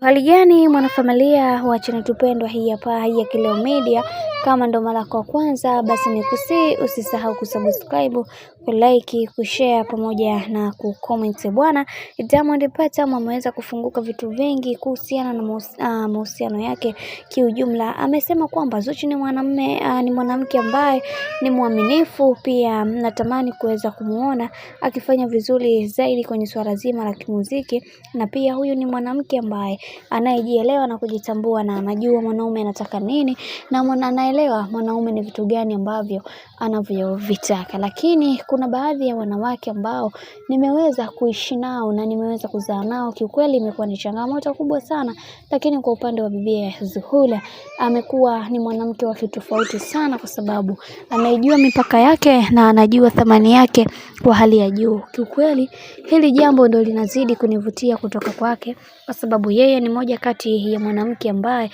Hali gani mwanafamilia wa channel tupendwa hii hapa ya Kileo Media. Kama ndo mara kwa kwanza basi usisahau kusubscribe, kulike, kushare pamoja na kucomment. Bwana Diamond Platnumz ameweza kufunguka vitu vingi kuhusiana na mahusiano yake kiujumla. Amesema kwamba Zuchu ni mwanamke ambaye ni mwaminifu, pia natamani kuweza kumuona akifanya vizuri zaidi kwenye swala zima la kimuziki, na pia huyu ni mwanamke ambaye anayejielewa na kujitambua, na anajua mwanaume anataka nini na anaelewa mwanaume ni vitu gani ambavyo anavyovitaka. Lakini kuna baadhi ya wanawake ambao nimeweza kuishi nao na nimeweza kuzaa nao, kiukweli imekuwa ni changamoto kubwa sana. Lakini kwa upande wa bibi Zuhura, amekuwa ni mwanamke wa tofauti sana, kwa sababu anaijua mipaka yake na anajua thamani yake kwa hali ya juu. Kiukweli hili jambo ndio linazidi kunivutia kutoka kwake, kwa sababu yeye ni moja kati ya mwanamke ambaye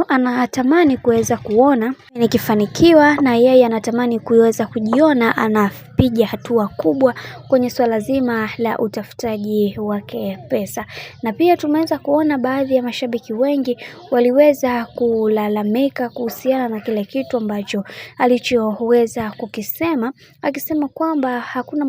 anatamani kuweza kuona nikifanikiwa, na yeye anatamani kuweza kujiona anapiga hatua kubwa kwenye swala zima la utafutaji wake pesa. Na pia tumeweza kuona baadhi ya mashabiki wengi waliweza kulalamika kuhusiana na kile kitu ambacho alichoweza kukisema, akisema kwamba hakuna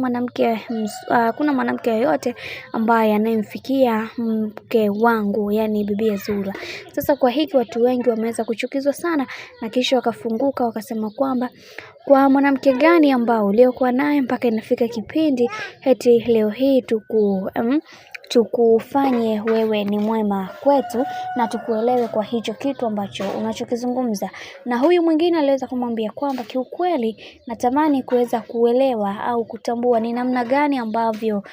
mwanamke yoyote ambaye anayemfikia mke wangu, yani bibi Zuhura. Sasa kwa hiki watu wengi wameweza kuchukizwa sana, na kisha wakafunguka wakasema kwamba kwa mwanamke gani ambao uliokuwa naye mpaka inafika kipindi eti leo hii tukufanye wewe ni mwema kwetu na tukuelewe kwa hicho kitu ambacho unachokizungumza. Na huyu mwingine aliweza kumwambia kwamba kiukweli natamani kuweza kuelewa au kutambua ni namna gani ambavyo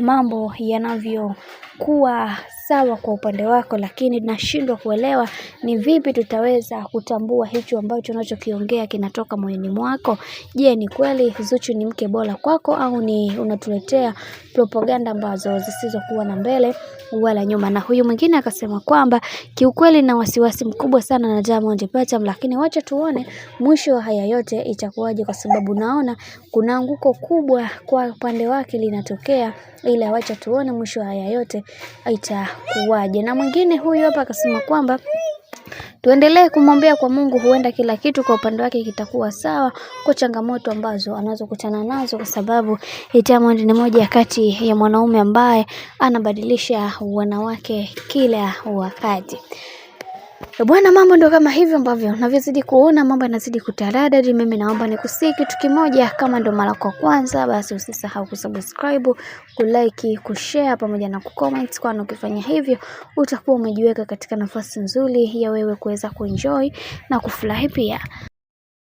mambo yanavyokuwa sawa kwa upande wako, lakini nashindwa kuelewa ni vipi tutaweza kutambua hicho ambacho unachokiongea kinatoka moyoni mwako. Je, ni kweli Zuchu ni mke bora kwako, au ni unatuletea propaganda ambazo zisizokuwa na mbele wala nyuma? Na huyu mwingine akasema kwamba kiukweli na wasiwasi mkubwa sana na Diamond Platnumz, lakini wacha tuone mwisho wa haya yote itakuwaje, kwa sababu naona kuna anguko kubwa kwa upande wake linatokea, ila wacha tuone mwisho wa haya yote itakuwaje. Na mwingine huyu hapa akasema kwamba tuendelee kumwombea kwa Mungu, huenda kila kitu kwa upande wake kitakuwa sawa kwa changamoto ambazo anazokutana nazo, kwa sababu Diamond ni moja kati ya mwanaume ambaye anabadilisha wanawake kila wakati. Bwana, mambo ndo kama hivyo ambavyo navyozidi kuona mambo yanazidi kutaradadi. Mimi naomba nikusii kitu kimoja, kama ndo mara kwa kwanza basi usisahau kusubscribe, kulike, kushare pamoja na kucomment, kwani ukifanya hivyo utakuwa umejiweka katika nafasi nzuri ya wewe kuweza kuenjoy na kufurahi pia.